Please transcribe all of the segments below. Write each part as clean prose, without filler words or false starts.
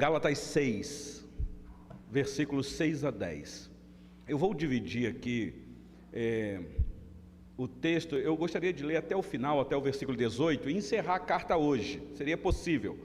Gálatas 6, versículos 6 a 10. Eu vou dividir aqui o texto. Eu gostaria de ler até o final, até o versículo 18, e encerrar a carta hoje, seria possível.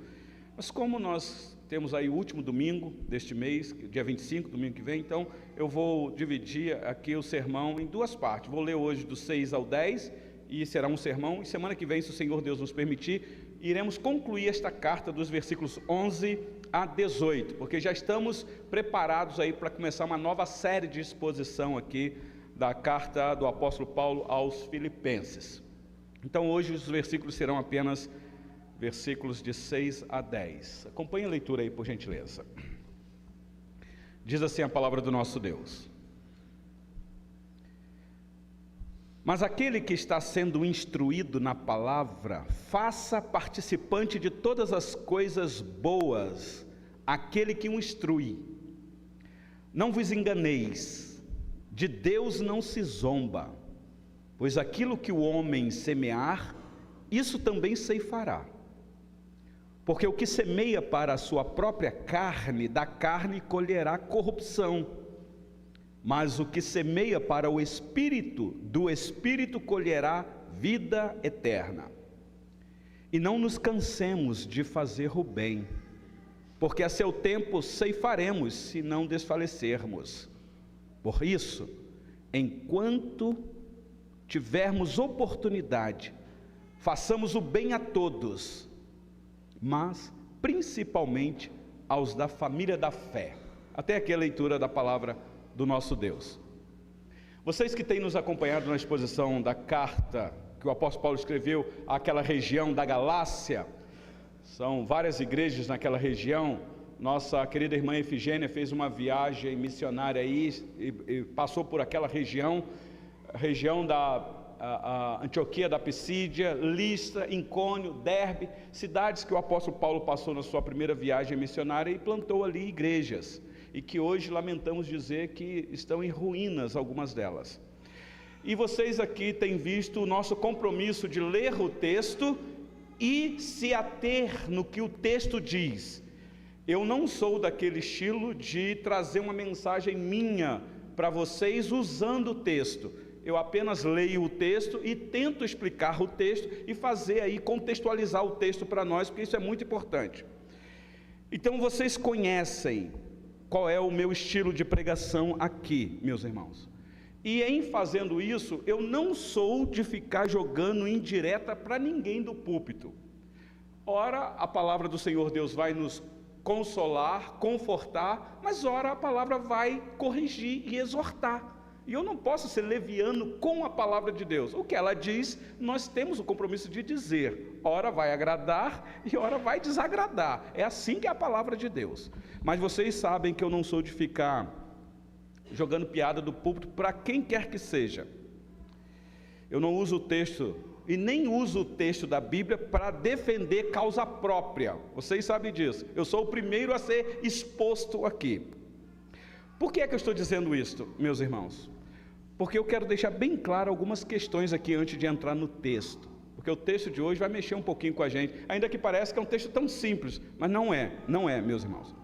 Mas como nós temos aí o último domingo deste mês, dia 25, domingo que vem, então eu vou dividir aqui o sermão em duas partes. Vou ler hoje do 6 ao 10, e será um sermão, e semana que vem, se o Senhor Deus nos permitir, iremos concluir esta carta dos versículos 11 a 18, porque já estamos preparados aí para começar uma nova série de exposição aqui da carta do apóstolo Paulo aos Filipenses. Então hoje os versículos serão apenas versículos de 6 a 10. Acompanhe a leitura aí, por gentileza. Diz assim a palavra do nosso Deus: Mas aquele que está sendo instruído na palavra, faça participante de todas as coisas boas aquele que o instrui. Não vos enganeis, de Deus não se zomba, pois aquilo que o homem semear, isso também ceifará. Porque o que semeia para a sua própria carne, da carne colherá corrupção. Mas o que semeia para o Espírito, do Espírito colherá vida eterna. E não nos cansemos de fazer o bem, porque a seu tempo ceifaremos, se não desfalecermos. Por isso, enquanto tivermos oportunidade, façamos o bem a todos, mas principalmente aos da família da fé. Até aqui a leitura da palavra do nosso Deus. Vocês que têm nos acompanhado na exposição da carta que o apóstolo Paulo escreveu àquela região da Galácia, são várias igrejas naquela região. Nossa querida irmã Efigênia fez uma viagem missionária aí e passou por aquela região da Antioquia da Pisídia, Listra, Icônio, Derbe, cidades que o apóstolo Paulo passou na sua primeira viagem missionária e plantou ali igrejas, e que hoje lamentamos dizer que estão em ruínas algumas delas. E vocês aqui têm visto o nosso compromisso de ler o texto e se ater no que o texto diz. Eu não sou daquele estilo de trazer uma mensagem minha para vocês usando o texto. Eu apenas leio o texto e tento explicar o texto e fazer aí, contextualizar o texto para nós, porque isso é muito importante. Então vocês conhecem qual é o meu estilo de pregação aqui, meus irmãos. E em fazendo isso, eu não sou de ficar jogando indireta para ninguém do púlpito. Ora, a palavra do Senhor Deus vai nos consolar, confortar, mas ora a palavra vai corrigir e exortar. E eu não posso ser leviano com a palavra de Deus. O que ela diz, nós temos o compromisso de dizer. Ora vai agradar e ora vai desagradar. É assim que é a palavra de Deus. Mas vocês sabem que eu não sou de ficar jogando piada do púlpito para quem quer que seja. Eu não uso o texto e nem uso o texto da Bíblia para defender causa própria. Vocês sabem disso. Eu sou o primeiro a ser exposto aqui. Por que é que eu estou dizendo isso, meus irmãos? Porque eu quero deixar bem claro algumas questões aqui antes de entrar no texto. Porque o texto de hoje vai mexer um pouquinho com a gente, ainda que pareça que é um texto tão simples, mas não é, meus irmãos.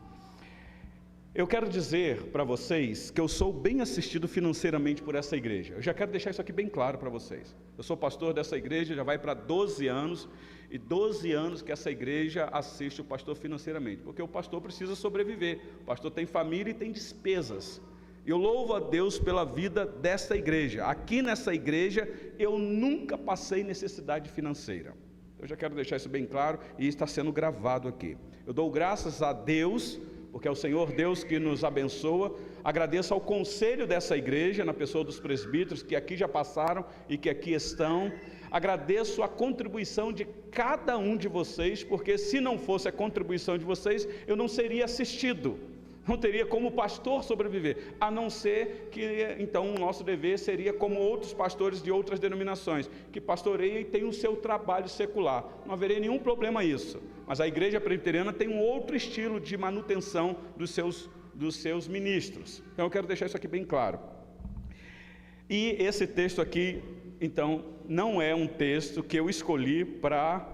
Eu quero dizer para vocês que eu sou bem assistido financeiramente por essa igreja. Eu já quero deixar isso aqui bem claro para vocês. Eu sou pastor dessa igreja, já vai para 12 anos, e 12 anos que essa igreja assiste o pastor financeiramente, porque o pastor precisa sobreviver, o pastor tem família e tem despesas. Eu louvo a Deus pela vida dessa igreja. Aqui nessa igreja eu nunca passei necessidade financeira. Eu já quero deixar isso bem claro e está sendo gravado aqui. Eu dou graças a Deus, porque é o Senhor Deus que nos abençoa. Agradeço ao conselho dessa igreja, na pessoa dos presbíteros que aqui já passaram e que aqui estão. Agradeço a contribuição de cada um de vocês, porque se não fosse a contribuição de vocês, eu não seria assistido, não teria como pastor sobreviver, a não ser que então o nosso dever seria como outros pastores de outras denominações, que pastoreiam e têm o seu trabalho secular. Não haveria nenhum problema isso, mas a igreja presbiteriana tem um outro estilo de manutenção dos seus ministros. Então eu quero deixar isso aqui bem claro. E esse texto aqui, então, não é um texto que eu escolhi para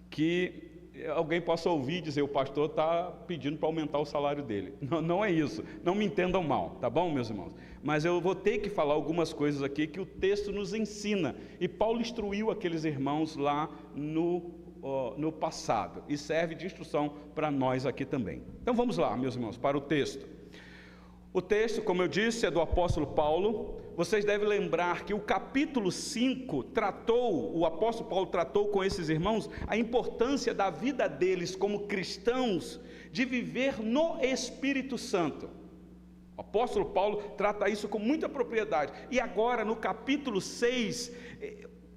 que alguém possa ouvir e dizer: o pastor está pedindo para aumentar o salário dele. Não, não é isso, não me entendam mal, tá bom, meus irmãos? Mas eu vou ter que falar algumas coisas aqui que o texto nos ensina, e Paulo instruiu aqueles irmãos lá no passado, e serve de instrução para nós aqui também. Então vamos lá, meus irmãos, para o texto. O texto, como eu disse, é do apóstolo Paulo. Vocês devem lembrar que o capítulo 5 o apóstolo Paulo tratou com esses irmãos a importância da vida deles como cristãos, de viver no Espírito Santo. O apóstolo Paulo trata isso com muita propriedade. E agora, no capítulo 6,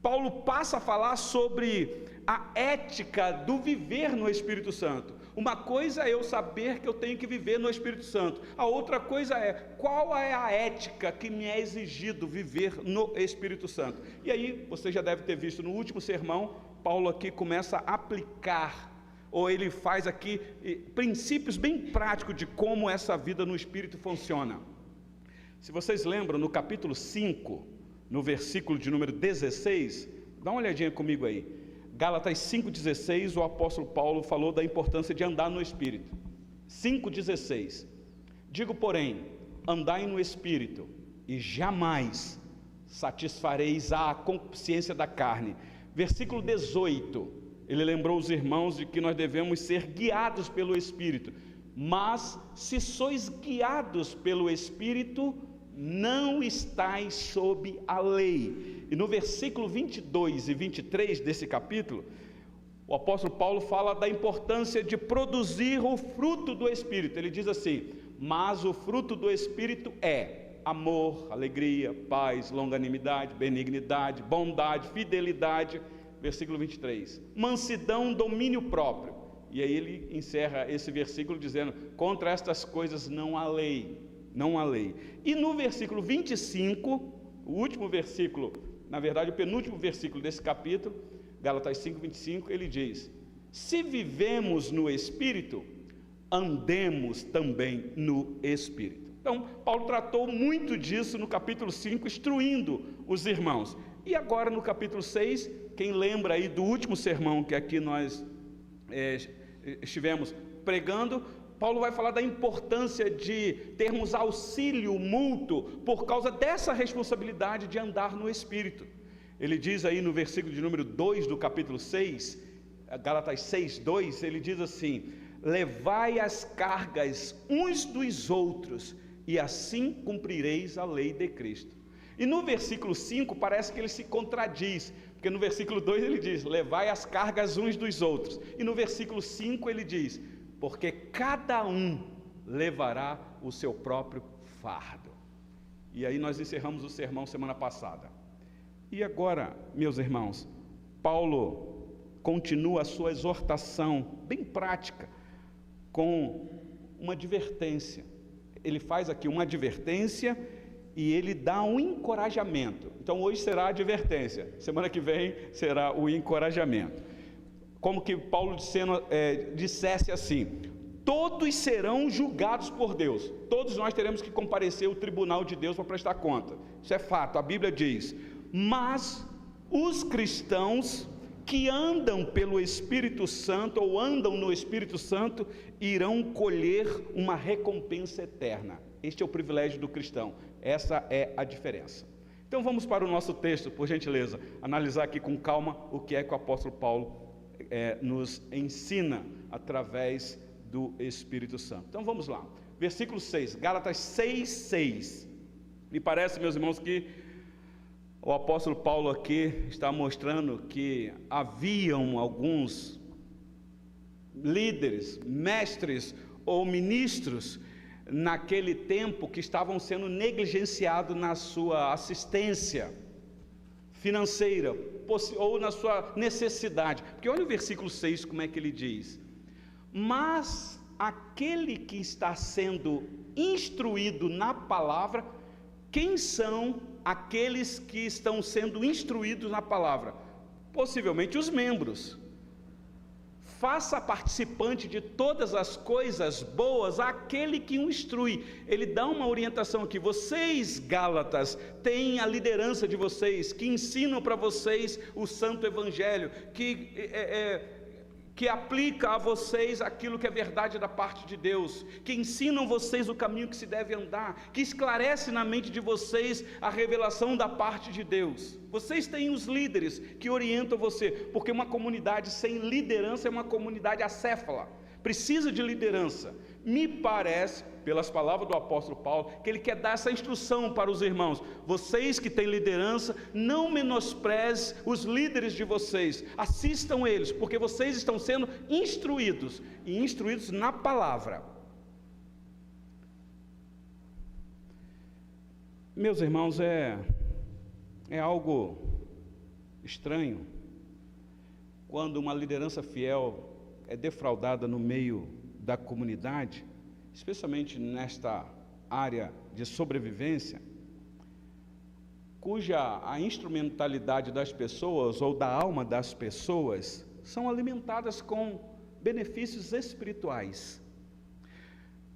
Paulo passa a falar sobre a ética do viver no Espírito Santo. Uma coisa é eu saber que eu tenho que viver no Espírito Santo. A outra coisa é, qual é a ética que me é exigido viver no Espírito Santo? E aí, você já deve ter visto no último sermão, Paulo aqui começa a aplicar, ou ele faz aqui princípios bem práticos de como essa vida no Espírito funciona. Se vocês lembram, no capítulo 5, no versículo de número 16, dá uma olhadinha comigo aí. Gálatas 5,16, o apóstolo Paulo falou da importância de andar no Espírito. 5,16: digo, porém, andai no Espírito, e jamais satisfareis a consciência da carne. Versículo 18, ele lembrou os irmãos de que nós devemos ser guiados pelo Espírito. Mas, se sois guiados pelo Espírito, não estáis sob a lei. E no versículo 22 e 23 desse capítulo, o apóstolo Paulo fala da importância de produzir o fruto do Espírito. Ele diz assim: mas o fruto do Espírito é amor, alegria, paz, longanimidade, benignidade, bondade, fidelidade. Versículo 23, mansidão, domínio próprio. E aí ele encerra esse versículo dizendo: contra estas coisas não há lei. Não há lei. E no versículo 25, o último versículo, na verdade o penúltimo versículo desse capítulo, Gálatas 5:25, ele diz: se vivemos no Espírito, andemos também no Espírito. Então, Paulo tratou muito disso no capítulo 5, instruindo os irmãos. E agora no capítulo 6, quem lembra aí do último sermão que aqui nós estivemos pregando, Paulo vai falar da importância de termos auxílio mútuo por causa dessa responsabilidade de andar no Espírito. Ele diz aí no versículo de número 2 do capítulo 6, Gálatas 6:2, ele diz assim: levai as cargas uns dos outros, e assim cumprireis a lei de Cristo. E no versículo 5 parece que ele se contradiz, porque no versículo 2 ele diz: levai as cargas uns dos outros, e no versículo 5 ele diz: porque cada um levará o seu próprio fardo. E aí nós encerramos o sermão semana passada. E agora, meus irmãos, Paulo continua a sua exortação bem prática com uma advertência. Ele faz aqui uma advertência e ele dá um encorajamento. Então hoje será a advertência, semana que vem será o encorajamento. Como que Paulo dissesse assim: todos serão julgados por Deus, todos nós teremos que comparecer ao tribunal de Deus para prestar conta, isso é fato, a Bíblia diz. Mas os cristãos que andam pelo Espírito Santo, ou andam no Espírito Santo, irão colher uma recompensa eterna. Este é o privilégio do cristão, essa é a diferença. Então vamos para o nosso texto, por gentileza, analisar aqui com calma o que é que o apóstolo Paulo nos ensina através do Espírito Santo. Então vamos lá, versículo 6, Gálatas 6:6. Me parece, meus irmãos, que o apóstolo Paulo aqui está mostrando que haviam alguns líderes, mestres ou ministros naquele tempo que estavam sendo negligenciados na sua assistência financeira ou na sua necessidade. Porque olha o versículo 6, como é que ele diz: mas aquele que está sendo instruído na palavra. Quem são aqueles que estão sendo instruídos na palavra? Possivelmente os membros. Faça participante de todas as coisas boas aquele que o instrui. Ele dá uma orientação aqui: vocês, Gálatas, têm a liderança de vocês, que ensinam para vocês o santo evangelho, que aplica a vocês aquilo que é verdade da parte de Deus, que ensinam vocês o caminho que se deve andar, que esclarece na mente de vocês a revelação da parte de Deus. Vocês têm os líderes que orientam você, porque uma comunidade sem liderança é uma comunidade acéfala, precisa de liderança. Me parece, pelas palavras do apóstolo Paulo, que ele quer dar essa instrução para os irmãos: vocês que têm liderança, não menospreze os líderes de vocês, assistam eles, porque vocês estão sendo instruídos, e instruídos na palavra. Meus irmãos, é algo estranho quando uma liderança fiel é defraudada no meio da comunidade, especialmente nesta área de sobrevivência, cuja a instrumentalidade das pessoas ou da alma das pessoas são alimentadas com benefícios espirituais.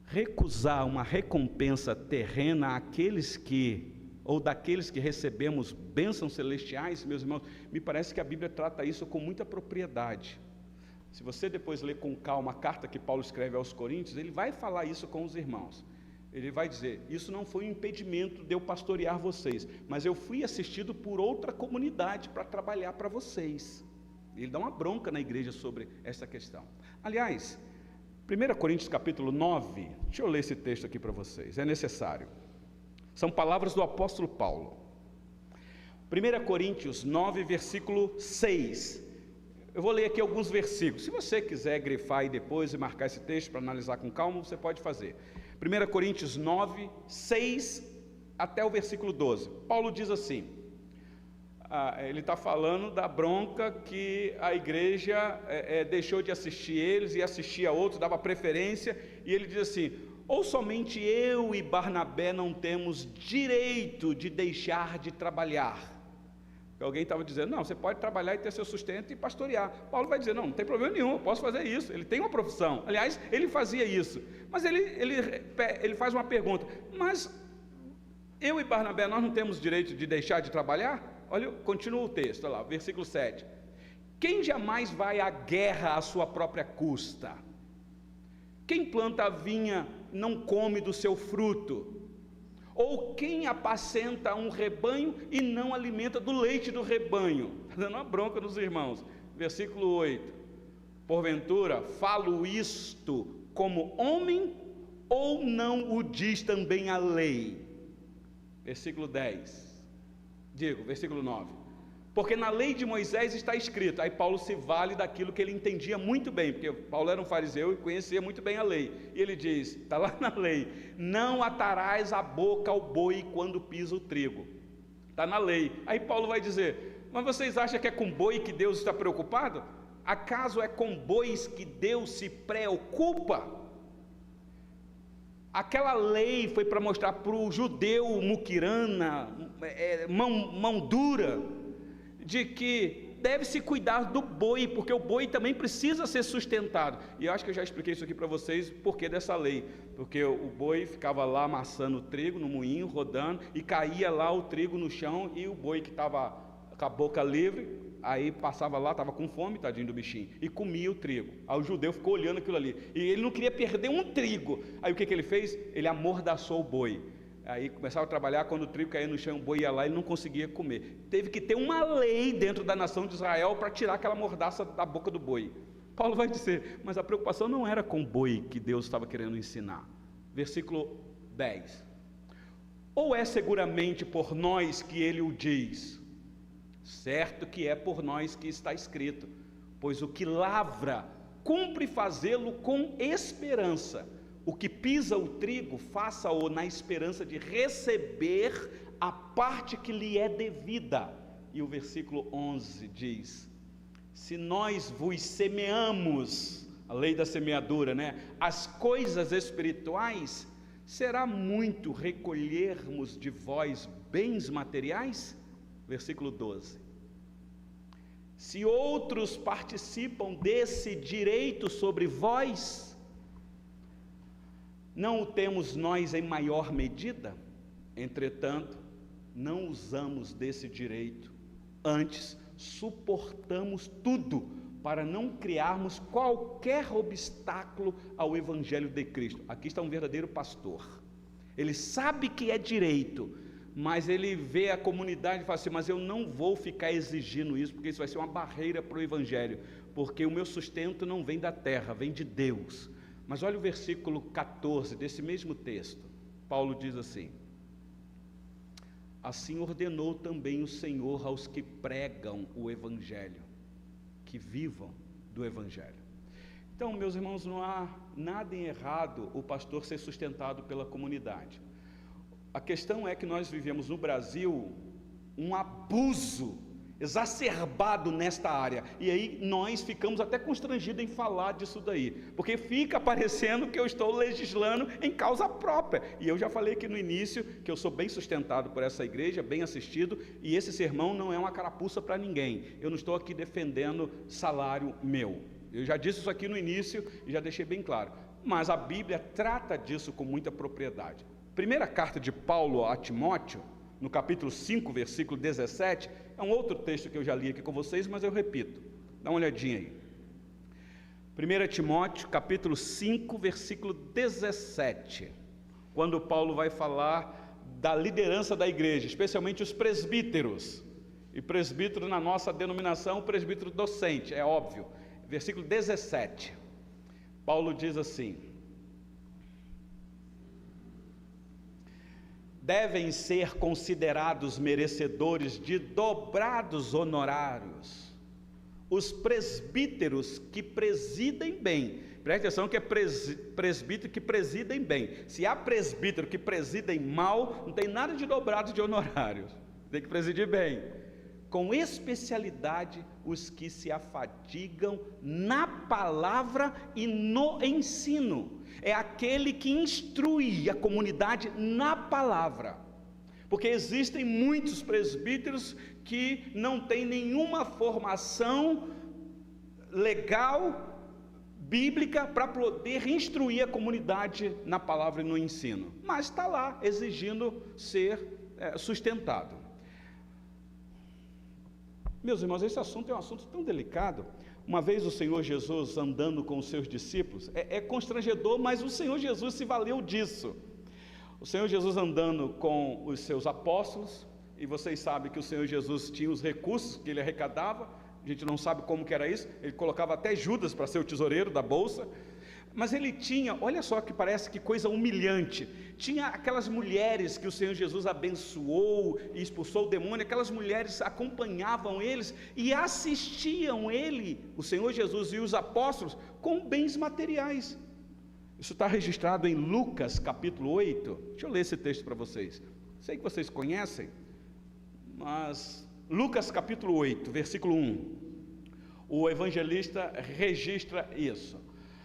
Recusar uma recompensa terrena àqueles que, ou daqueles que recebemos bênçãos celestiais, meus irmãos, me parece que a Bíblia trata isso com muita propriedade. Se você depois ler com calma a carta que Paulo escreve aos Coríntios, ele vai falar isso com os irmãos. Ele vai dizer: isso não foi um impedimento de eu pastorear vocês, mas eu fui assistido por outra comunidade para trabalhar para vocês. Ele dá uma bronca na igreja sobre essa questão. Aliás, 1 Coríntios capítulo 9, deixa eu ler esse texto aqui para vocês, é necessário. São palavras do apóstolo Paulo. 1 Coríntios 9, versículo 6. Eu vou ler aqui alguns versículos. Se você quiser grifar aí depois e marcar esse texto para analisar com calma, você pode fazer. 1 Coríntios 9, 6 até o versículo 12. Paulo diz assim, ele está falando da bronca que a igreja deixou de assistir eles e assistia a outros, dava preferência, e ele diz assim: ou somente eu e Barnabé não temos direito de deixar de trabalhar? Alguém estava dizendo: não, você pode trabalhar e ter seu sustento e pastorear. Paulo vai dizer: não tem problema nenhum, eu posso fazer isso. Ele tem uma profissão, aliás, ele fazia isso. Mas ele faz uma pergunta: mas eu e Barnabé, nós não temos direito de deixar de trabalhar? Olha, continua o texto, olha lá, versículo 7. Quem jamais vai à guerra à sua própria custa? Quem planta a vinha não come do seu fruto? Ou quem apacenta um rebanho e não alimenta do leite do rebanho? Está dando uma bronca nos irmãos. Versículo 8. Porventura, falo isto como homem, ou não o diz também a lei? Versículo 10. Versículo 9. Porque na lei de Moisés está escrito. Aí Paulo se vale daquilo que ele entendia muito bem, porque Paulo era um fariseu e conhecia muito bem a lei. E ele diz, está lá na lei: não atarás a boca ao boi quando pisa o trigo. Está na lei. Aí Paulo vai dizer: mas vocês acham que é com boi que Deus está preocupado? Acaso é com bois que Deus se preocupa? Aquela lei foi para mostrar para o judeu muquirana, mão dura, de que deve-se cuidar do boi, porque o boi também precisa ser sustentado. E eu acho que eu já expliquei isso aqui para vocês, porquê dessa lei. Porque o boi ficava lá amassando o trigo no moinho, rodando, e caía lá o trigo no chão, e o boi que estava com a boca livre, aí passava lá, estava com fome, tadinho do bichinho, e comia o trigo. Aí o judeu ficou olhando aquilo ali, e ele não queria perder um trigo. Aí o que ele fez? Ele amordaçou o boi. Aí começava a trabalhar, quando o trigo caía no chão, o boi ia lá e ele não conseguia comer. Teve que ter uma lei dentro da nação de Israel para tirar aquela mordaça da boca do boi. Paulo vai dizer: mas a preocupação não era com o boi que Deus estava querendo ensinar. Versículo 10. Ou é seguramente por nós que ele o diz? Certo que é por nós que está escrito: pois o que lavra, cumpre fazê-lo com esperança. O que pisa o trigo, faça-o na esperança de receber a parte que lhe é devida. E o versículo 11 diz: se nós vos semeamos, a lei da semeadura, as coisas espirituais, será muito recolhermos de vós bens materiais? Versículo 12. Se outros participam desse direito sobre vós, não o temos nós em maior medida? Entretanto, não usamos desse direito, antes suportamos tudo para não criarmos qualquer obstáculo ao Evangelho de Cristo. Aqui está um verdadeiro pastor. Ele sabe que é direito, mas ele vê a comunidade e fala assim, mas eu não vou ficar exigindo isso, porque isso vai ser uma barreira para o Evangelho, porque o meu sustento não vem da terra, vem de Deus. Mas olha o versículo 14 desse mesmo texto. Paulo diz assim: assim ordenou também o Senhor aos que pregam o Evangelho, que vivam do Evangelho. Então, meus irmãos, não há nada em errado o pastor ser sustentado pela comunidade. A questão é que nós vivemos no Brasil um abuso exacerbado nesta área, e aí nós ficamos até constrangidos em falar disso daí, porque fica parecendo que eu estou legislando em causa própria, e eu já falei aqui no início, que eu sou bem sustentado por essa igreja, bem assistido, e esse sermão não é uma carapuça para ninguém, eu não estou aqui defendendo salário meu, eu já disse isso aqui no início, e já deixei bem claro, mas a Bíblia trata disso com muita propriedade. Primeira carta de Paulo a Timóteo, no capítulo 5, versículo 17, é um outro texto que eu já li aqui com vocês, mas eu repito, dá uma olhadinha aí. 1 Timóteo, capítulo 5, versículo 17, quando Paulo vai falar da liderança da igreja, especialmente os presbíteros, e presbítero na nossa denominação, presbítero docente, é óbvio, versículo 17, Paulo diz assim: devem ser considerados merecedores de dobrados honorários os presbíteros que presidem bem. Preste atenção que é presbítero que presidem bem. Se há presbítero que presidem mal, não tem nada de dobrados de honorários, tem que presidir bem. Com especialidade os que se afadigam na palavra e no ensino. É aquele que instrui a comunidade na palavra, porque existem muitos presbíteros que não têm nenhuma formação legal, bíblica, para poder instruir a comunidade na palavra e no ensino, mas está lá exigindo ser sustentado. Meus irmãos, esse assunto é um assunto tão delicado. Uma vez o Senhor Jesus andando com os seus discípulos, é constrangedor, mas o Senhor Jesus se valeu disso. O Senhor Jesus andando com os seus apóstolos, e vocês sabem que o Senhor Jesus tinha os recursos que ele arrecadava, a gente não sabe como que era isso, ele colocava até Judas para ser o tesoureiro da bolsa, mas ele tinha, olha só que parece que coisa humilhante, tinha aquelas mulheres que o Senhor Jesus abençoou e expulsou o demônio, aquelas mulheres acompanhavam eles e assistiam ele, o Senhor Jesus e os apóstolos, com bens materiais. Isso está registrado em Lucas capítulo 8, deixa eu ler esse texto para vocês, sei que vocês conhecem, mas Lucas capítulo 8, versículo 1, o evangelista registra isso.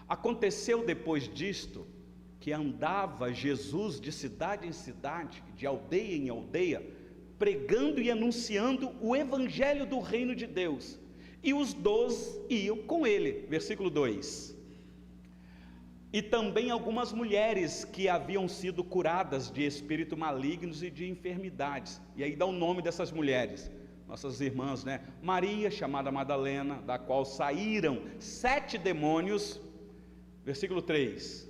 Aconteceu depois disto, que andava Jesus de cidade em cidade, de aldeia em aldeia, pregando e anunciando o evangelho do reino de Deus, e os 12 iam com ele, versículo 2, e também algumas mulheres que haviam sido curadas de espíritos malignos e de enfermidades, e aí dá o nome dessas mulheres, nossas irmãs, né? Maria, chamada Madalena, da qual saíram 7 demônios, versículo 3,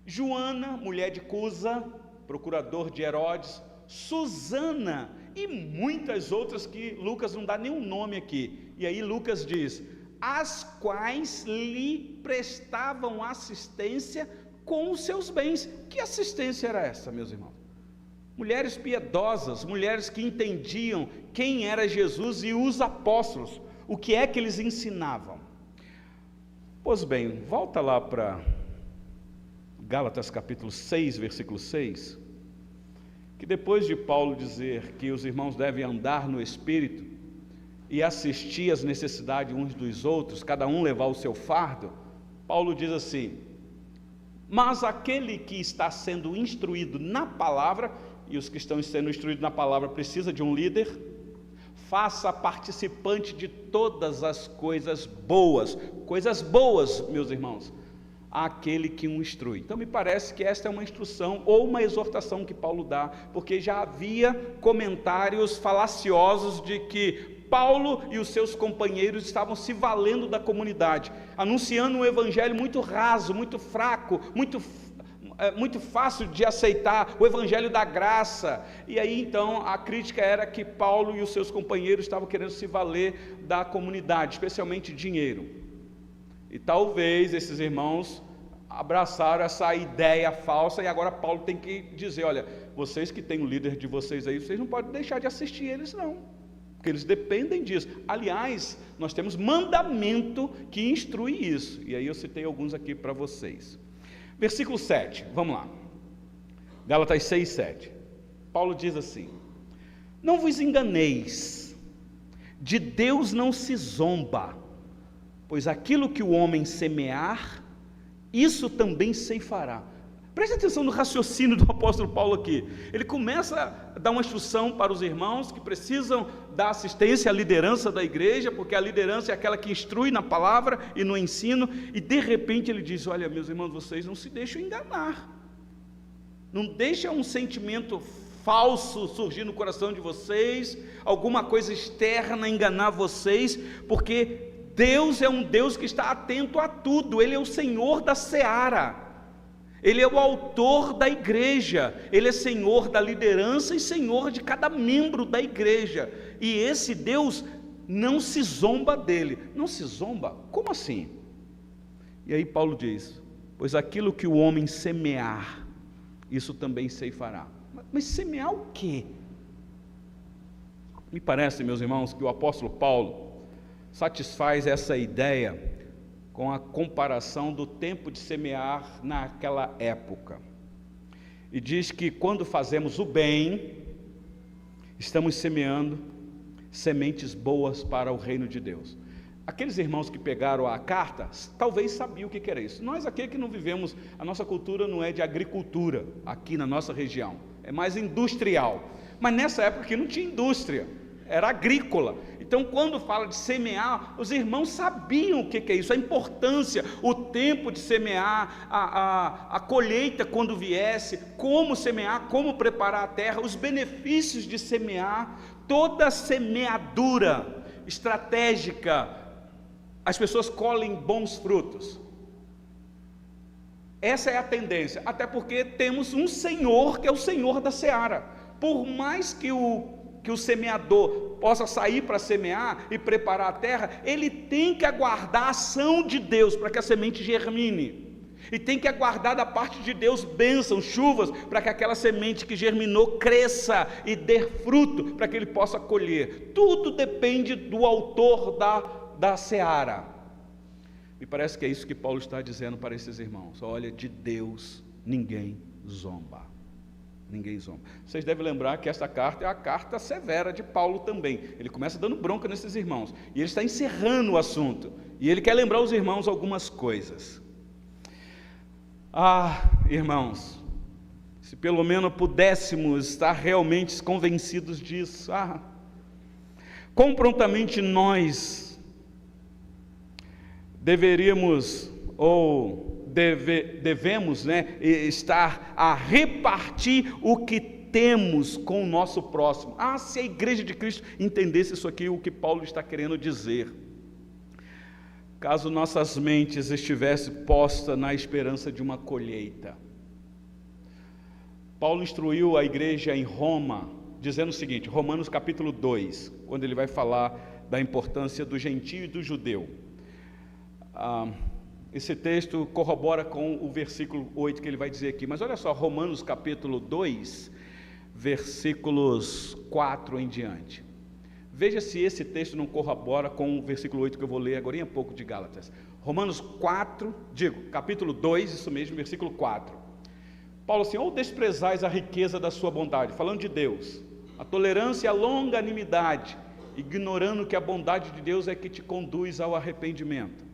Joana, mulher de Cusa, procurador de Herodes, Susana e muitas outras que Lucas não dá nenhum nome aqui, e aí Lucas diz, as quais lhe prestavam assistência com os seus bens. Que assistência era essa, meus irmãos? Mulheres piedosas, mulheres que entendiam quem era Jesus e os apóstolos, o que é que eles ensinavam. Pois bem, volta lá para Gálatas capítulo 6, versículo 6, que depois de Paulo dizer que os irmãos devem andar no Espírito e assistir às necessidades uns dos outros, cada um levar o seu fardo, Paulo diz assim, mas aquele que está sendo instruído na palavra, e os que estão sendo instruídos na palavra precisa de um líder, faça participante de todas as coisas boas, meus irmãos, aquele que o instrui. Então me parece que esta é uma instrução ou uma exortação que Paulo dá, porque já havia comentários falaciosos de que Paulo e os seus companheiros estavam se valendo da comunidade, anunciando um evangelho muito raso, muito fraco, muito fácil de aceitar, o evangelho da graça. E aí então a crítica era que Paulo e os seus companheiros estavam querendo se valer da comunidade, especialmente dinheiro. E talvez esses irmãos abraçaram essa ideia falsa, e agora Paulo tem que dizer: olha, vocês que têm o líder de vocês aí, vocês não podem deixar de assistir eles não, porque eles dependem disso. Aliás, nós temos mandamento que instrui isso, e aí eu citei alguns aqui para vocês. Versículo 7, vamos lá, Gálatas 6, 7, Paulo diz assim: não vos enganeis, de Deus não se zomba, pois aquilo que o homem semear, isso também ceifará. Preste atenção no raciocínio do apóstolo Paulo aqui. Ele começa a dar uma instrução para os irmãos que precisam dar assistência à liderança da igreja, porque a liderança é aquela que instrui na palavra e no ensino, e de repente ele diz: olha, meus irmãos, vocês não se deixam enganar, não deixa um sentimento falso surgir no coração de vocês, alguma coisa externa enganar vocês, porque Deus é um Deus que está atento a tudo, Ele é o Senhor da seara, Ele é o autor da igreja, Ele é Senhor da liderança e Senhor de cada membro da igreja, e esse Deus não se zomba dele. Não se zomba? Como assim? E aí Paulo diz: pois aquilo que o homem semear, isso também ceifará. Mas semear o quê? Me parece, meus irmãos, que o apóstolo Paulo satisfaz essa ideia com a comparação do tempo de semear naquela época, e diz que quando fazemos o bem, estamos semeando sementes boas para o reino de Deus. Aqueles irmãos que pegaram a carta, talvez sabiam o que era isso. Nós aqui que não vivemos, a nossa cultura não é de agricultura, aqui na nossa região, é mais industrial, mas nessa época aqui não tinha indústria, era agrícola. Então quando fala de semear, os irmãos sabiam o que é isso, a importância, o tempo de semear, a colheita quando viesse, como semear, como preparar a terra, os benefícios de semear. Toda semeadura estratégica, as pessoas colhem bons frutos. Essa é a tendência, até porque temos um Senhor que é o Senhor da seara. Por mais que o semeador possa sair para semear e preparar a terra, ele tem que aguardar a ação de Deus para que a semente germine, e tem que aguardar da parte de Deus bênçãos, chuvas, para que aquela semente que germinou cresça e dê fruto, para que ele possa colher. Tudo depende do autor da seara. Me parece que é isso que Paulo está dizendo para esses irmãos: olha, de Deus ninguém zomba. Ninguém zomba. Vocês devem lembrar que esta carta é a carta severa de Paulo também. Ele começa dando bronca nesses irmãos, e ele está encerrando o assunto, e ele quer lembrar os irmãos algumas coisas. Irmãos, se pelo menos pudéssemos estar realmente convencidos disso, quão prontamente nós deveríamos, ou devemos, estar a repartir o que temos com o nosso próximo. Se a igreja de Cristo entendesse isso aqui, o que Paulo está querendo dizer, caso nossas mentes estivessem postas na esperança de uma colheita. Paulo instruiu a igreja em Roma, dizendo o seguinte, Romanos capítulo 2, quando ele vai falar da importância do gentio e do judeu. Esse texto corrobora com o versículo 8 que ele vai dizer aqui, mas olha só, Romanos capítulo 2, versículos 4 em diante. Veja se esse texto não corrobora com o versículo 8 que eu vou ler agora em pouco de Gálatas. Romanos 4, capítulo 2, isso mesmo, versículo 4. Paulo assim: ou desprezais a riqueza da sua bondade, falando de Deus, a tolerância e a longanimidade, ignorando que a bondade de Deus é que te conduz ao arrependimento.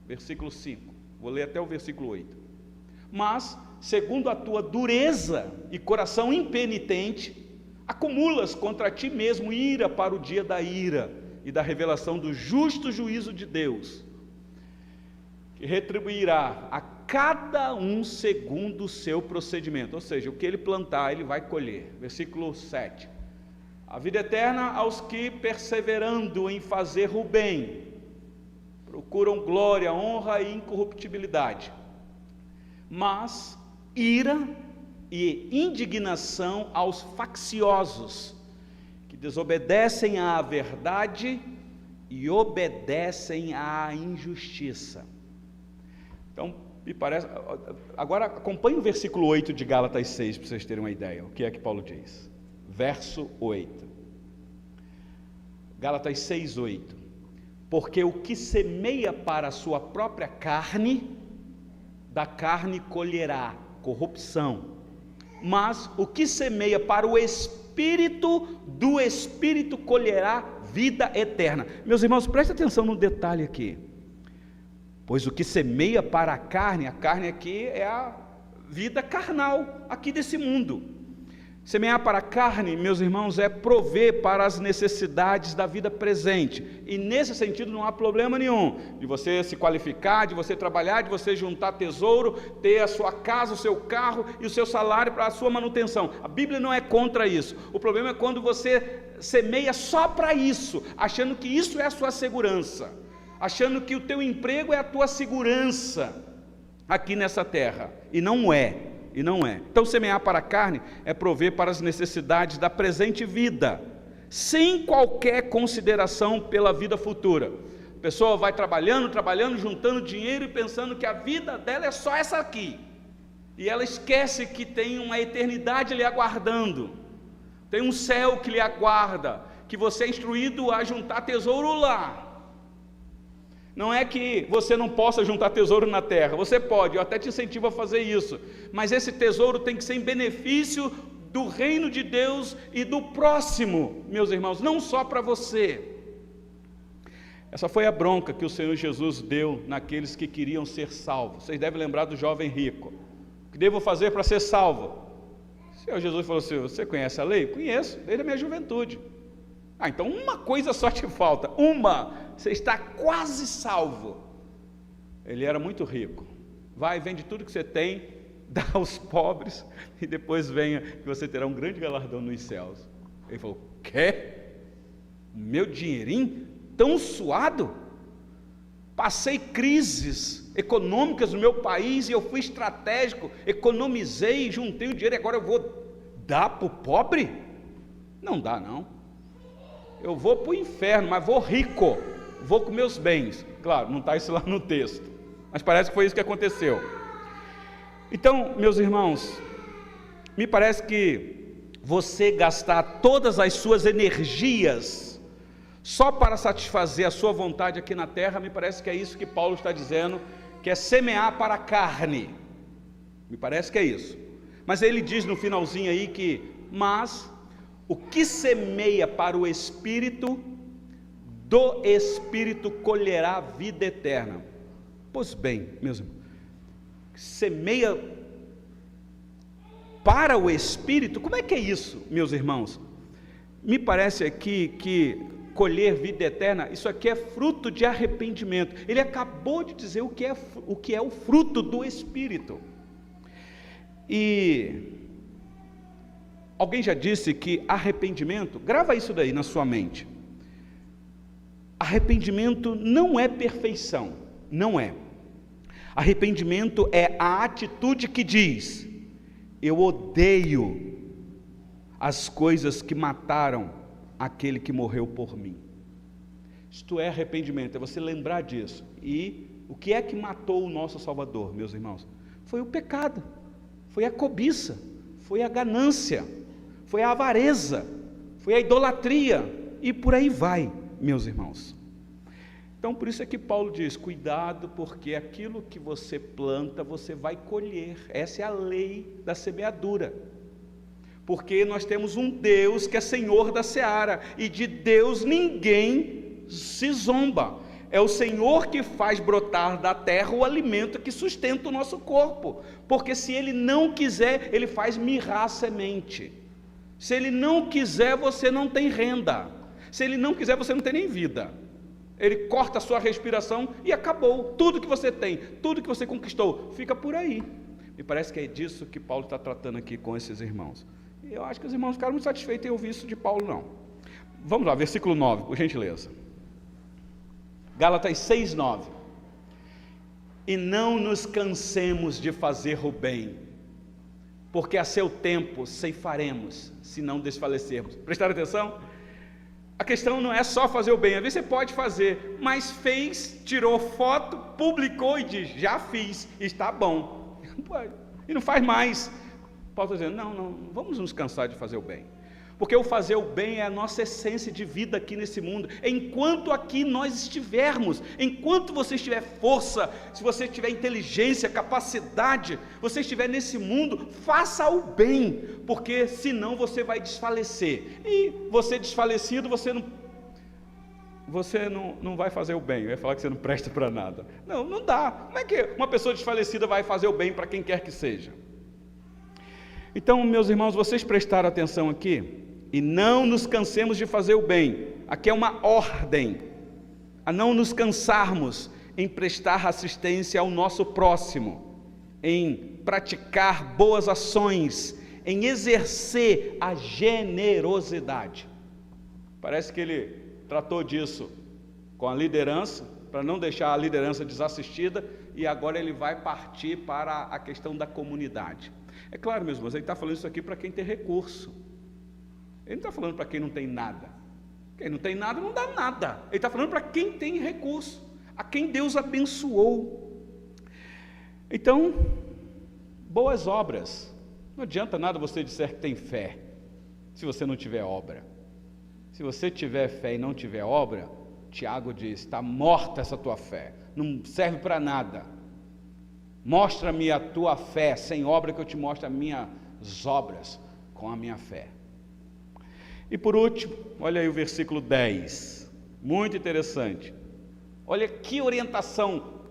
Versículo 5, vou ler até o versículo 8. Mas, segundo a tua dureza e coração impenitente, acumulas contra ti mesmo ira para o dia da ira e da revelação do justo juízo de Deus, que retribuirá a cada um segundo o seu procedimento. Ou seja, o que ele plantar, ele vai colher. Versículo 7. A vida eterna aos que, perseverando em fazer o bem, procuram glória, honra e incorruptibilidade. Mas ira e indignação aos facciosos, que desobedecem à verdade e obedecem à injustiça. Então, me parece... Agora, acompanhe o versículo 8 de Gálatas 6, para vocês terem uma ideia. O que é que Paulo diz? Verso 8. Gálatas 6, 8. Porque o que semeia para a sua própria carne, da carne colherá corrupção. Mas o que semeia para o Espírito, do Espírito colherá vida eterna. Meus irmãos, prestem atenção no detalhe aqui. Pois o que semeia para a carne aqui é a vida carnal, aqui desse mundo. Semear para a carne, meus irmãos, é prover para as necessidades da vida presente, e nesse sentido não há problema nenhum, de você se qualificar, de você trabalhar, de você juntar tesouro, ter a sua casa, o seu carro e o seu salário para a sua manutenção. A Bíblia não é contra isso. O problema é quando você semeia só para isso, achando que isso é a sua segurança, achando que o teu emprego é a tua segurança aqui nessa terra, e não é. Então, semear para a carne é prover para as necessidades da presente vida, sem qualquer consideração pela vida futura. A pessoa vai trabalhando, juntando dinheiro e pensando que a vida dela é só essa aqui, e ela esquece que tem uma eternidade lhe aguardando, tem um céu que lhe aguarda, que você é instruído a juntar tesouro lá. Não é que você não possa juntar tesouro na terra, você pode, eu até te incentivo a fazer isso, mas esse tesouro tem que ser em benefício do reino de Deus e do próximo, meus irmãos, não só para você. Essa foi a bronca que o Senhor Jesus deu naqueles que queriam ser salvos. Vocês devem lembrar do jovem rico. O que devo fazer para ser salvo? O Senhor Jesus falou assim: você conhece a lei? Conheço, desde a minha juventude. Então uma coisa só te falta, você está quase salvo. Ele era muito rico. Vai, vende tudo que você tem, dá aos pobres, e depois venha, que você terá um grande galardão nos céus. Ele falou: quer? Meu dinheirinho tão suado? Passei crises econômicas no meu país, e eu fui estratégico, economizei, juntei o dinheiro, e agora eu vou dar para o pobre? Não dá não. Eu vou para o inferno, mas vou rico, vou com meus bens. Claro, não está isso lá no texto, mas parece que foi isso que aconteceu. Então, meus irmãos, me parece que você gastar todas as suas energias só para satisfazer a sua vontade aqui na terra, me parece que é isso que Paulo está dizendo, que é semear para a carne. Me parece que é isso. Mas ele diz no finalzinho aí que, mas o que semeia para o Espírito, do Espírito colherá vida eterna. Pois bem, meus irmãos, semeia para o Espírito, como é que é isso, meus irmãos? Me parece aqui que colher vida eterna, isso aqui é fruto de arrependimento. Ele acabou de dizer o que é o fruto do Espírito. E alguém já disse que arrependimento, grava isso daí na sua mente, arrependimento não é perfeição, não é. Arrependimento é a atitude que diz: eu odeio as coisas que mataram aquele que morreu por mim. Isto é arrependimento, é você lembrar disso. E o que é que matou o nosso Salvador, meus irmãos? Foi o pecado, foi a cobiça, foi a ganância, foi a avareza, foi a idolatria, e por aí vai, meus irmãos. Então, por isso é que Paulo diz: cuidado, porque aquilo que você planta, você vai colher. Essa é a lei da semeadura, porque nós temos um Deus que é Senhor da seara, e de Deus ninguém se zomba. É o Senhor que faz brotar da terra o alimento que sustenta o nosso corpo, porque se Ele não quiser, Ele faz mirrar a semente. Se Ele não quiser, você não tem renda. Se Ele não quiser, você não tem nem vida. Ele corta a sua respiração e acabou. Tudo que você tem, tudo que você conquistou, fica por aí. Me parece que é disso que Paulo está tratando aqui com esses irmãos. Eu acho que os irmãos ficaram muito satisfeitos em ouvir isso de Paulo, não. Vamos lá, versículo 9, por gentileza. Gálatas 6:9. E não nos cansemos de fazer o bem, porque a seu tempo ceifaremos, se não desfalecermos. Prestaram atenção? A questão não é só fazer o bem, às vezes você pode fazer, mas fez, tirou foto, publicou e diz, já fiz, está bom. E não faz mais. Paulo está dizendo, não, vamos nos cansar de fazer o bem. Porque o fazer o bem é a nossa essência de vida aqui nesse mundo. Enquanto aqui nós estivermos, enquanto você tiver força, se você tiver inteligência, capacidade, você estiver nesse mundo, faça o bem, porque senão você vai desfalecer. E você desfalecido, você não vai fazer o bem. Eu ia falar que você não presta para nada. Não dá. Como é que uma pessoa desfalecida vai fazer o bem para quem quer que seja? Então, meus irmãos, vocês prestaram atenção aqui? E não nos cansemos de fazer o bem. Aqui é uma ordem a não nos cansarmos em prestar assistência ao nosso próximo, em praticar boas ações, em exercer a generosidade. Parece que ele tratou disso com a liderança, para não deixar a liderança desassistida, e agora ele vai partir para a questão da comunidade. É claro, meus irmãos, ele está falando isso aqui para quem tem recurso. Ele não está falando para quem não tem nada. Quem não tem nada, não dá nada. Ele está falando para quem tem recurso, a quem Deus abençoou. Então, boas obras. Não adianta nada você dizer que tem fé, se você não tiver obra. Se você tiver fé e não tiver obra, Tiago diz, está morta essa tua fé, não serve para nada. Mostra-me a tua fé, sem obra que eu te mostre as minhas obras com a minha fé. E por último, olha aí o versículo 10, muito interessante. Olha que orientação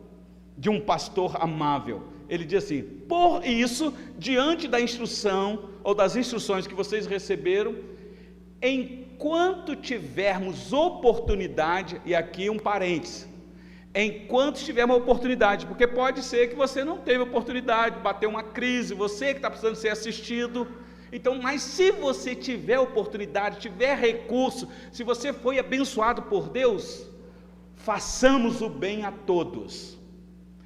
de um pastor amável. Ele diz assim, por isso, diante da instrução, ou das instruções que vocês receberam, enquanto tivermos oportunidade, e aqui um parênteses, enquanto tivermos oportunidade, porque pode ser que você não teve oportunidade, bateu uma crise, você que está precisando ser assistido. Então, mas se você tiver oportunidade, tiver recurso, se você foi abençoado por Deus, façamos o bem a todos,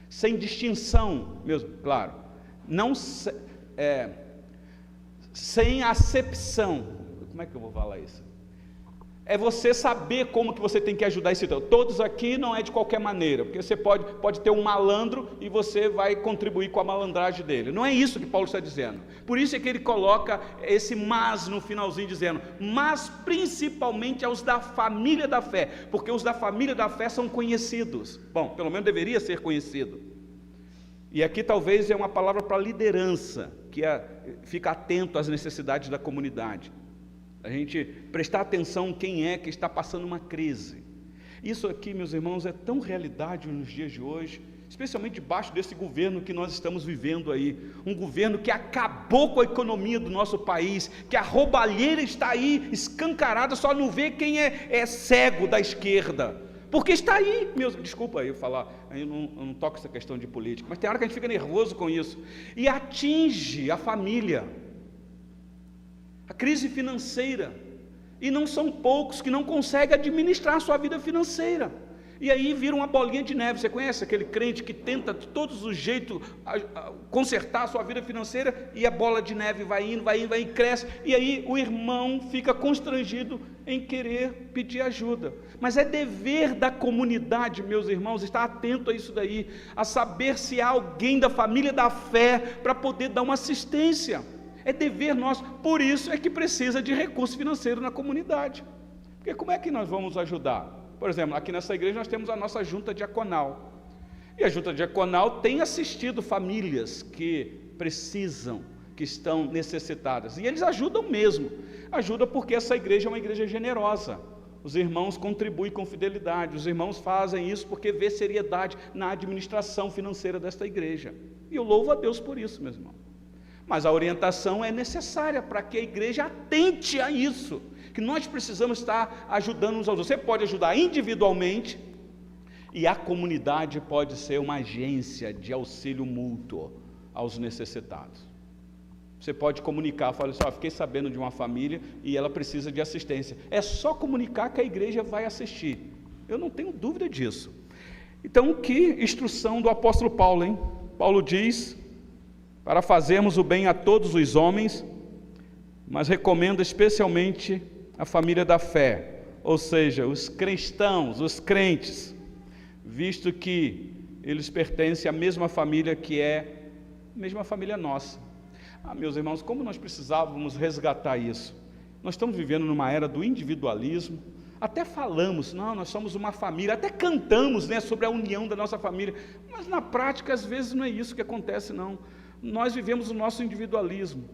sem distinção, mesmo, claro, não, sem acepção. Como é que eu vou falar isso? É você saber como que você tem que ajudar esse outro. Todos aqui não é de qualquer maneira, porque você pode ter um malandro e você vai contribuir com a malandragem dele. Não é isso que Paulo está dizendo. Por isso é que ele coloca esse mas no finalzinho, dizendo, mas principalmente aos da família da fé, porque os da família da fé são conhecidos. Bom, pelo menos deveria ser conhecido. E aqui talvez é uma palavra para liderança, que fica atento às necessidades da comunidade. A gente prestar atenção quem é que está passando uma crise. Isso aqui, meus irmãos, é tão realidade nos dias de hoje, especialmente debaixo desse governo que nós estamos vivendo aí, um governo que acabou com a economia do nosso país, que a roubalheira está aí escancarada, só não vê quem é cego da esquerda, porque está aí, desculpa eu falar, eu não toco essa questão de política, mas tem hora que a gente fica nervoso com isso, e atinge a família, a crise financeira, e não são poucos que não conseguem administrar a sua vida financeira, e aí vira uma bolinha de neve. Você conhece aquele crente que tenta de todos os jeitos consertar a sua vida financeira, e a bola de neve vai indo, e cresce, e aí o irmão fica constrangido em querer pedir ajuda, mas é dever da comunidade, meus irmãos, estar atento a isso daí, a saber se há alguém da família da fé, para poder dar uma assistência. É dever nosso, por isso é que precisa de recurso financeiro na comunidade, porque como é que nós vamos ajudar? Por exemplo, aqui nessa igreja nós temos a nossa junta diaconal, e a junta diaconal tem assistido famílias que precisam, que estão necessitadas, e eles ajudam mesmo, ajudam porque essa igreja é uma igreja generosa, os irmãos contribuem com fidelidade, os irmãos fazem isso porque vê seriedade na administração financeira desta igreja, e eu louvo a Deus por isso, meus irmãos. Mas a orientação é necessária para que a igreja atente a isso, que nós precisamos estar ajudando uns aos outros. Você pode ajudar individualmente, e a comunidade pode ser uma agência de auxílio mútuo aos necessitados. Você pode comunicar, fala assim, fiquei sabendo de uma família e ela precisa de assistência. É só comunicar que a igreja vai assistir. Eu não tenho dúvida disso. Então, que instrução do apóstolo Paulo, hein? Paulo diz, para fazermos o bem a todos os homens, mas recomenda especialmente a família da fé, ou seja, os cristãos, os crentes, visto que eles pertencem à mesma família que é a mesma família nossa. Meus irmãos, como nós precisávamos resgatar isso? Nós estamos vivendo numa era do individualismo, até falamos, não, nós somos uma família, até cantamos, né, sobre a união da nossa família, mas na prática às vezes não é isso que acontece, não. Nós vivemos o nosso individualismo.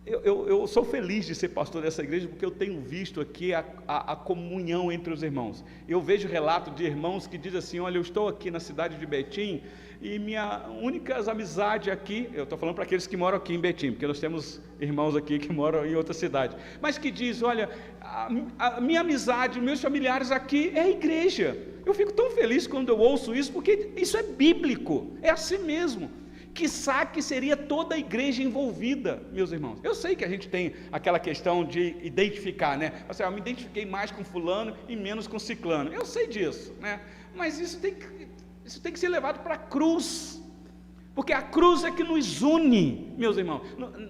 Eu sou feliz de ser pastor dessa igreja, porque eu tenho visto aqui a comunhão entre os irmãos. Eu vejo relato de irmãos que dizem assim, olha, eu estou aqui na cidade de Betim, e minha única amizade aqui, eu estou falando para aqueles que moram aqui em Betim, porque nós temos irmãos aqui que moram em outra cidade, mas que diz, olha, a minha amizade, meus familiares aqui é a igreja. Eu fico tão feliz quando eu ouço isso, porque isso é bíblico, é assim mesmo. Quiçá que seria toda a igreja envolvida, meus irmãos. Eu sei que a gente tem aquela questão de identificar, né? Assim, eu me identifiquei mais com fulano e menos com ciclano. Eu sei disso, né? Mas isso tem que ser levado para a cruz, porque a cruz é que nos une, meus irmãos.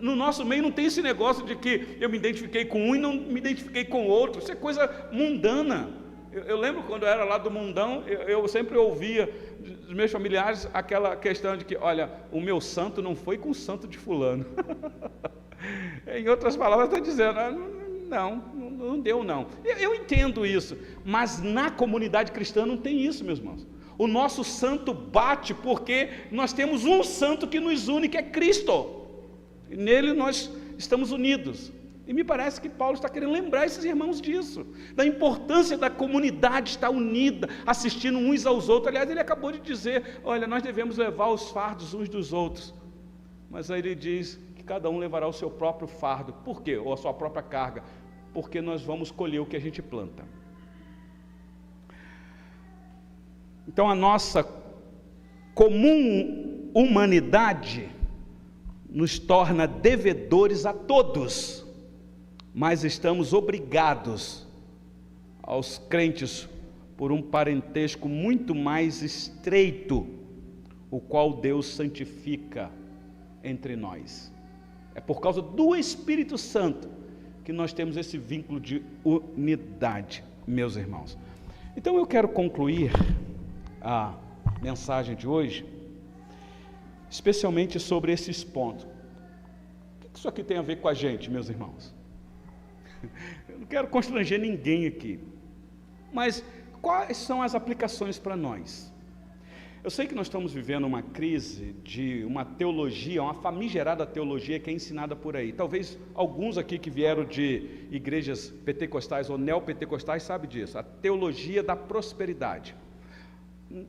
No nosso meio não tem esse negócio de que eu me identifiquei com um e não me identifiquei com o outro. Isso é coisa mundana. Eu lembro quando eu era lá do mundão, eu sempre ouvia dos meus familiares aquela questão de que, olha, o meu santo não foi com o santo de fulano. Em outras palavras, está dizendo, não deu não. Eu entendo isso, mas na comunidade cristã não tem isso, meus irmãos. O nosso santo bate porque nós temos um santo que nos une, que é Cristo. E nele nós estamos unidos. E me parece que Paulo está querendo lembrar esses irmãos disso, da importância da comunidade estar unida, assistindo uns aos outros. Aliás, ele acabou de dizer, olha, nós devemos levar os fardos uns dos outros. Mas aí ele diz que cada um levará o seu próprio fardo. Por quê? Ou a sua própria carga. Porque nós vamos colher o que a gente planta. Então a nossa comum humanidade nos torna devedores a todos, mas estamos obrigados aos crentes por um parentesco muito mais estreito, o qual Deus santifica entre nós. É por causa do Espírito Santo que nós temos esse vínculo de unidade, meus irmãos. Então eu quero concluir a mensagem de hoje, especialmente sobre esses pontos. O que isso aqui tem a ver com a gente, meus irmãos? Eu não quero constranger ninguém aqui, mas quais são as aplicações para nós? Eu sei que nós estamos vivendo uma crise de uma teologia, uma famigerada teologia que é ensinada por aí. Talvez alguns aqui que vieram de igrejas pentecostais ou neopentecostais sabem disso, a teologia da prosperidade.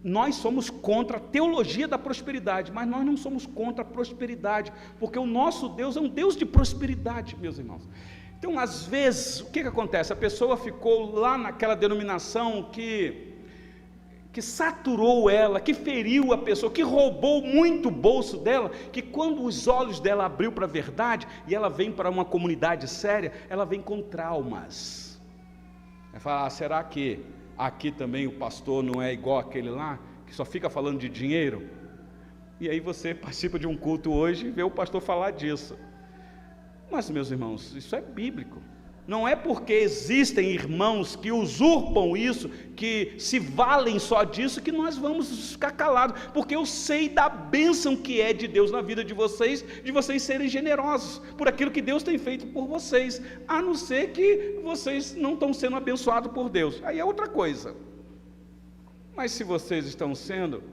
Nós somos contra a teologia da prosperidade, mas nós não somos contra a prosperidade, porque o nosso Deus é um Deus de prosperidade, meus irmãos. Então, às vezes, o que acontece? A pessoa ficou lá naquela denominação que saturou ela, que feriu a pessoa, que roubou muito o bolso dela, que quando os olhos dela abriu para a verdade, e ela vem para uma comunidade séria, ela vem com traumas. Vai falar, será que aqui também o pastor não é igual aquele lá, que só fica falando de dinheiro? E aí você participa de um culto hoje e vê o pastor falar disso. Mas, meus irmãos, isso é bíblico. Não é porque existem irmãos que usurpam isso, que se valem só disso, que nós vamos ficar calados, porque eu sei da bênção que é de Deus na vida de vocês serem generosos por aquilo que Deus tem feito por vocês, a não ser que vocês não estão sendo abençoados por Deus, aí é outra coisa. Mas se vocês estão sendo,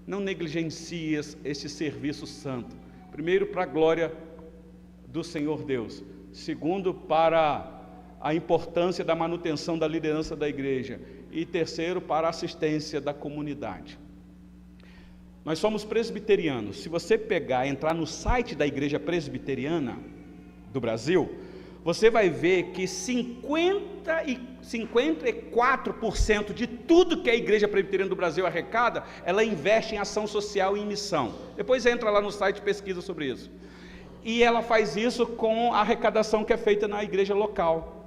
não negligencie este serviço santo, primeiro para a glória do Senhor Deus, segundo para a importância da manutenção da liderança da igreja, e terceiro para a assistência da comunidade. Nós somos presbiterianos. Se você entrar no site da igreja presbiteriana do Brasil, você vai ver que 54% de tudo que a igreja presbiteriana do Brasil arrecada, ela investe em ação social e em missão. Depois entra lá no site e pesquisa sobre isso. E ela faz isso com a arrecadação que é feita na igreja local.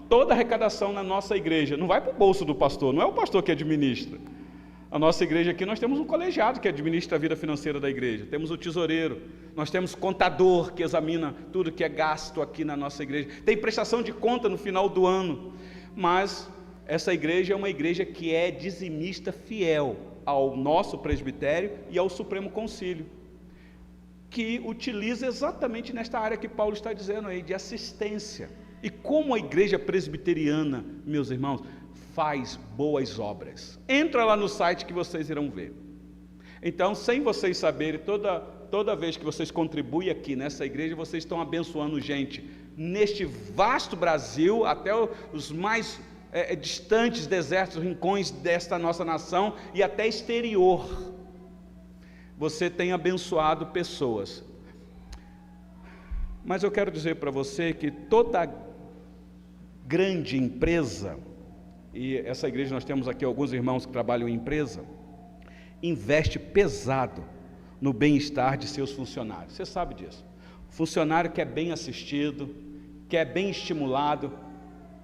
Toda arrecadação na nossa igreja não vai para o bolso do pastor, não é o pastor que administra. A nossa igreja aqui, nós temos um colegiado que administra a vida financeira da igreja, temos o tesoureiro, nós temos contador que examina tudo que é gasto aqui na nossa igreja, tem prestação de conta no final do ano, mas essa igreja é uma igreja que é dizimista fiel ao nosso presbitério e ao Supremo Concílio, que utiliza exatamente nesta área que Paulo está dizendo aí, de assistência. E como a igreja presbiteriana, meus irmãos, faz boas obras. Entra lá no site que vocês irão ver. Então, sem vocês saberem, toda vez que vocês contribuem aqui nessa igreja, vocês estão abençoando gente neste vasto Brasil, até os mais distantes desertos, rincões desta nossa nação e até exterior. Você tem abençoado pessoas. Mas eu quero dizer para você que toda grande empresa, e essa igreja nós temos aqui alguns irmãos que trabalham em empresa, investe pesado no bem-estar de seus funcionários. Você sabe disso. O funcionário que é bem assistido, que é bem estimulado,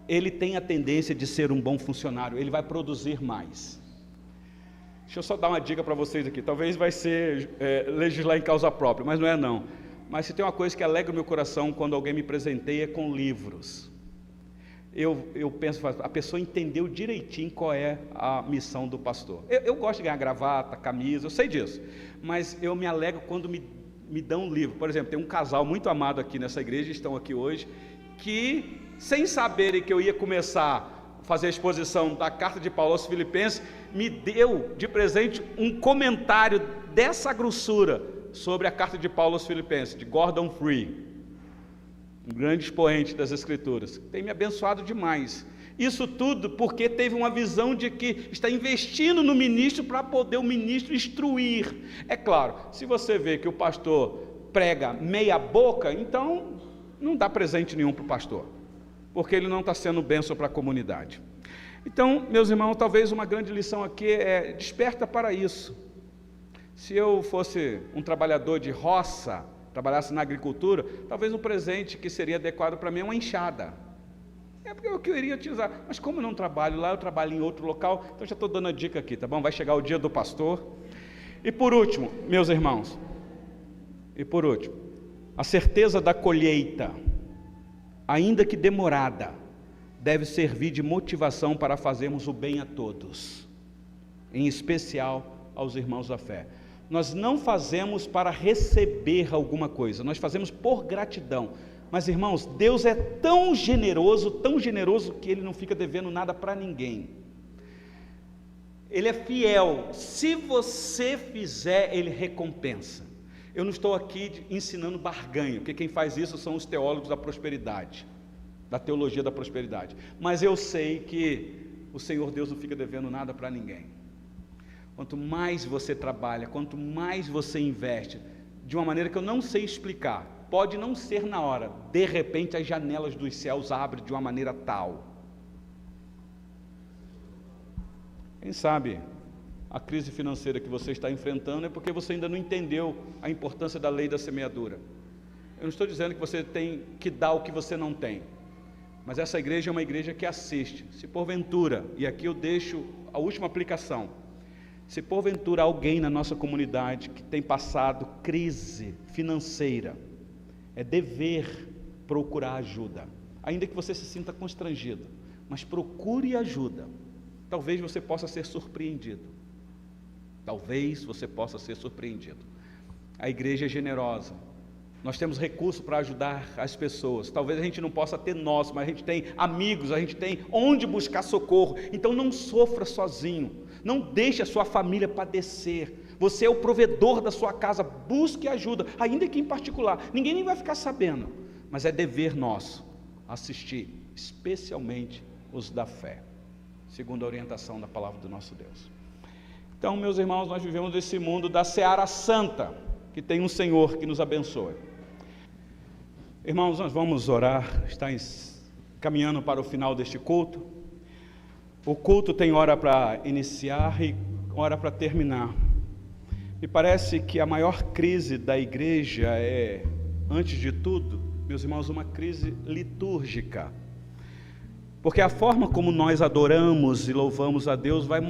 ele tem a tendência de ser um bom funcionário, ele vai produzir mais. Deixa eu só dar uma dica para vocês aqui, talvez vai ser legislar em causa própria, mas não é não. Mas se tem uma coisa que alegra o meu coração quando alguém me presenteia com livros. Eu penso, a pessoa entendeu direitinho qual é a missão do pastor. Eu gosto de ganhar gravata, camisa, eu sei disso, mas eu me alegro quando me dão um livro. Por exemplo, tem um casal muito amado aqui nessa igreja, estão aqui hoje, que sem saberem que eu ia começar a fazer a exposição da carta de Paulo aos Filipenses, me deu de presente um comentário dessa grossura sobre a carta de Paulo aos Filipenses, de Gordon Free, um grande expoente das Escrituras, tem me abençoado demais. Isso tudo porque teve uma visão de que está investindo no ministro para poder o ministro instruir. É claro, se você vê que o pastor prega meia boca, então não dá presente nenhum para o pastor, porque ele não está sendo bênção para a comunidade. Então, meus irmãos, talvez uma grande lição aqui é desperta para isso. Se eu fosse um trabalhador de roça, trabalhasse na agricultura, talvez um presente que seria adequado para mim é uma enxada. É porque eu queria utilizar, mas como eu não trabalho lá, eu trabalho em outro local, então já estou dando a dica aqui, tá bom? Vai chegar o dia do pastor. E por último, meus irmãos, a certeza da colheita, ainda que demorada, deve servir de motivação para fazermos o bem a todos, em especial aos irmãos da fé. Nós não fazemos para receber alguma coisa, nós fazemos por gratidão. Mas irmãos, Deus é tão generoso que Ele não fica devendo nada para ninguém. Ele é fiel, se você fizer, Ele recompensa. Eu não estou aqui ensinando barganha, porque quem faz isso são os teólogos da prosperidade, da teologia da prosperidade. Mas eu sei que o Senhor Deus não fica devendo nada para ninguém. Quanto mais você trabalha, quanto mais você investe, de uma maneira que eu não sei explicar, pode não ser na hora, de repente as janelas dos céus abrem de uma maneira tal. Quem sabe a crise financeira que você está enfrentando é porque você ainda não entendeu a importância da lei da semeadura. Eu não estou dizendo que você tem que dar o que você não tem, mas essa igreja é uma igreja que assiste. Se porventura, e aqui eu deixo a última aplicação, se porventura alguém na nossa comunidade que tem passado crise financeira, é dever procurar ajuda, ainda que você se sinta constrangido, mas procure ajuda. Talvez você possa ser surpreendido. A igreja é generosa, nós temos recursos para ajudar as pessoas. Talvez a gente não possa ter nós, mas a gente tem amigos, a gente tem onde buscar socorro. Então não sofra sozinho, não deixe a sua família padecer. Você é o provedor da sua casa, busque ajuda, ainda que em particular, ninguém nem vai ficar sabendo, mas é dever nosso assistir, especialmente os da fé, segundo a orientação da palavra do nosso Deus. Então, meus irmãos, nós vivemos nesse mundo da seara santa, que tem um Senhor que nos abençoe. Irmãos, nós vamos orar, está caminhando para o final deste culto. O culto tem hora para iniciar e hora para terminar. Me parece que a maior crise da igreja é antes de tudo, meus irmãos, uma crise litúrgica. Porque a forma como nós adoramos e louvamos a Deus vai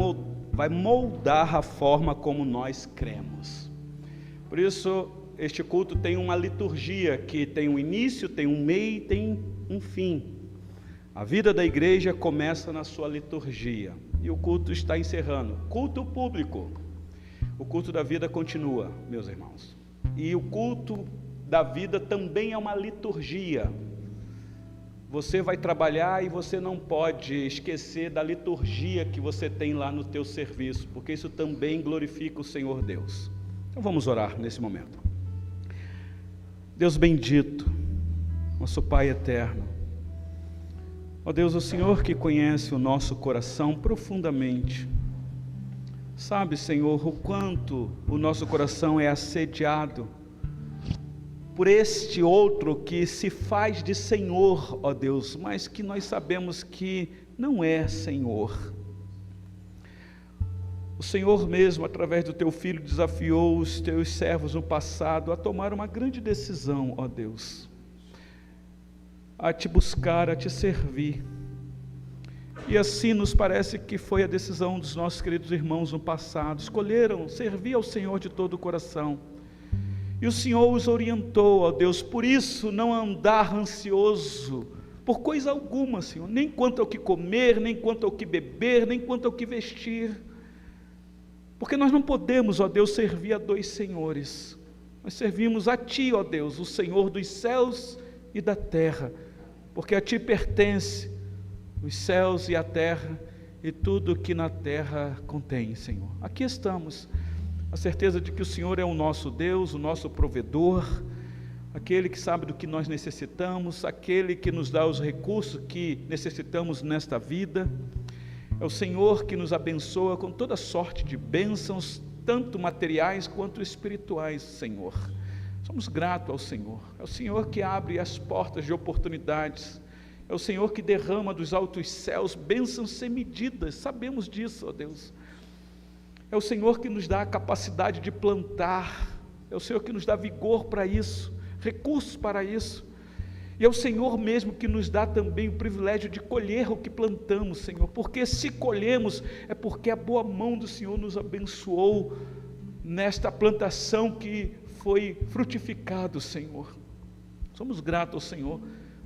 moldar a forma como nós cremos. Por isso, este culto tem uma liturgia que tem um início, tem um meio e tem um fim. A vida da igreja começa na sua liturgia e o culto está encerrando. Culto público. O culto da vida continua, meus irmãos. E o culto da vida também é uma liturgia. Você vai trabalhar e você não pode esquecer da liturgia que você tem lá no teu serviço, porque isso também glorifica o Senhor Deus. Então vamos orar nesse momento. Deus bendito, nosso Pai eterno, ó Deus, o Senhor que conhece o nosso coração profundamente, sabe, Senhor, o quanto o nosso coração é assediado por este outro que se faz de Senhor, ó Deus, mas que nós sabemos que não é Senhor. O Senhor mesmo, através do Teu Filho, desafiou os Teus servos no passado a tomar uma grande decisão, ó Deus, a Te buscar, a Te servir. E assim nos parece que foi a decisão dos nossos queridos irmãos no passado. Escolheram servir ao Senhor de todo o coração. E o Senhor os orientou, ó Deus, por isso não andar ansioso por coisa alguma, Senhor, nem quanto ao que comer, nem quanto ao que beber, nem quanto ao que vestir. Porque nós não podemos, ó Deus, servir a dois senhores. Nós servimos a Ti, ó Deus, o Senhor dos céus e da terra, porque a Ti pertence os céus e a terra e tudo que na terra contém, Senhor. Aqui estamos, a certeza de que o Senhor é o nosso Deus, o nosso provedor, aquele que sabe do que nós necessitamos, aquele que nos dá os recursos que necessitamos nesta vida. É o Senhor que nos abençoa com toda sorte de bênçãos, tanto materiais quanto espirituais, Senhor. Somos gratos ao Senhor. É o Senhor que abre as portas de oportunidades. É o Senhor que derrama dos altos céus bênçãos sem medidas. Sabemos disso, ó Deus. É o Senhor que nos dá a capacidade de plantar. É o Senhor que nos dá vigor para isso, recursos para isso. E é o Senhor mesmo que nos dá também o privilégio de colher o que plantamos, Senhor, porque se colhemos é porque a boa mão do Senhor nos abençoou nesta plantação que foi frutificado, Senhor. Somos gratos ao Senhor.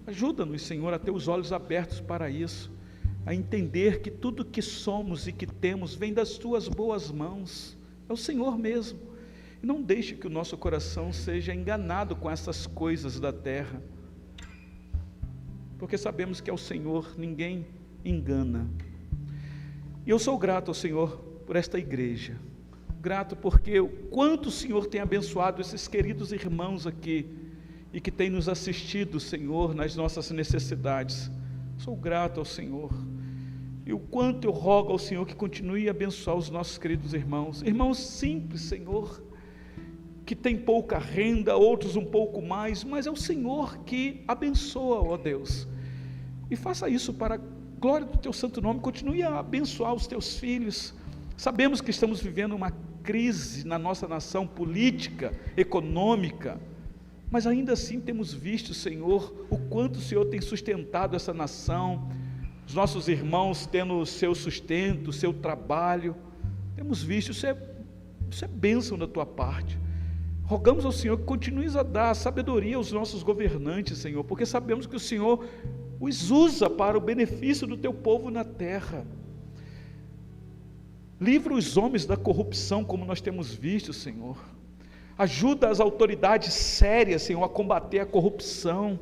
Ajuda-nos, Senhor, a ter os olhos abertos para isso, a entender que tudo que somos e que temos vem das Tuas boas mãos, é o Senhor mesmo. E não deixe que o nosso coração seja enganado com essas coisas da terra, porque sabemos que ao Senhor ninguém engana. E eu sou grato ao Senhor por esta igreja, grato porque o quanto o Senhor tem abençoado esses queridos irmãos aqui, e que tem nos assistido, Senhor, nas nossas necessidades. Sou grato ao Senhor, e o quanto eu rogo ao Senhor que continue a abençoar os nossos queridos irmãos simples, Senhor, que tem pouca renda, outros um pouco mais, mas é o Senhor que abençoa, ó Deus, e faça isso para a glória do Teu santo nome. Continue a abençoar os Teus filhos. Sabemos que estamos vivendo uma crise na nossa nação política, econômica, mas ainda assim temos visto, Senhor, o quanto o Senhor tem sustentado essa nação, os nossos irmãos tendo o seu sustento, o seu trabalho, temos visto, isso é bênção da Tua parte. Rogamos ao Senhor que continues a dar sabedoria aos nossos governantes, Senhor, porque sabemos que o Senhor os usa para o benefício do Teu povo na terra. Livra os homens da corrupção, como nós temos visto, Senhor. Ajuda as autoridades sérias, Senhor, a combater a corrupção.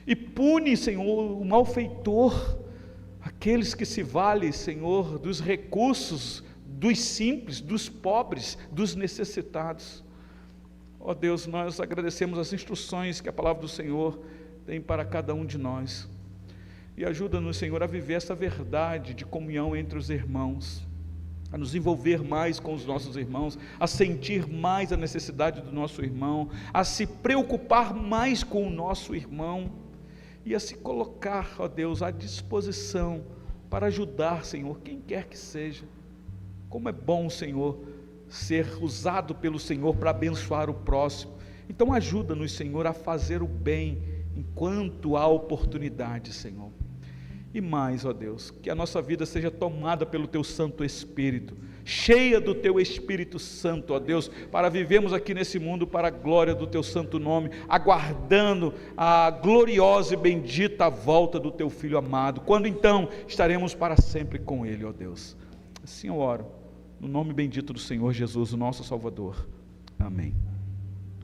E pune, Senhor, o malfeitor, aqueles que se valem, Senhor, dos recursos dos simples, dos pobres, dos necessitados. Ó Deus, nós agradecemos as instruções que a palavra do Senhor tem para cada um de nós, e ajuda-nos, Senhor, a viver essa verdade de comunhão entre os irmãos, a nos envolver mais com os nossos irmãos, a sentir mais a necessidade do nosso irmão, a se preocupar mais com o nosso irmão, e a se colocar, ó Deus, à disposição para ajudar, Senhor, quem quer que seja. Como é bom, Senhor, ser usado pelo Senhor para abençoar o próximo. Então ajuda-nos, Senhor, a fazer o bem enquanto há oportunidade, Senhor. E mais, ó Deus, que a nossa vida seja tomada pelo Teu Santo Espírito, cheia do Teu Espírito Santo, ó Deus, para vivermos aqui nesse mundo para a glória do Teu santo nome, aguardando a gloriosa e bendita volta do Teu Filho amado, quando então estaremos para sempre com Ele, ó Deus. Assim eu oro, no nome bendito do Senhor Jesus, o nosso Salvador. Amém.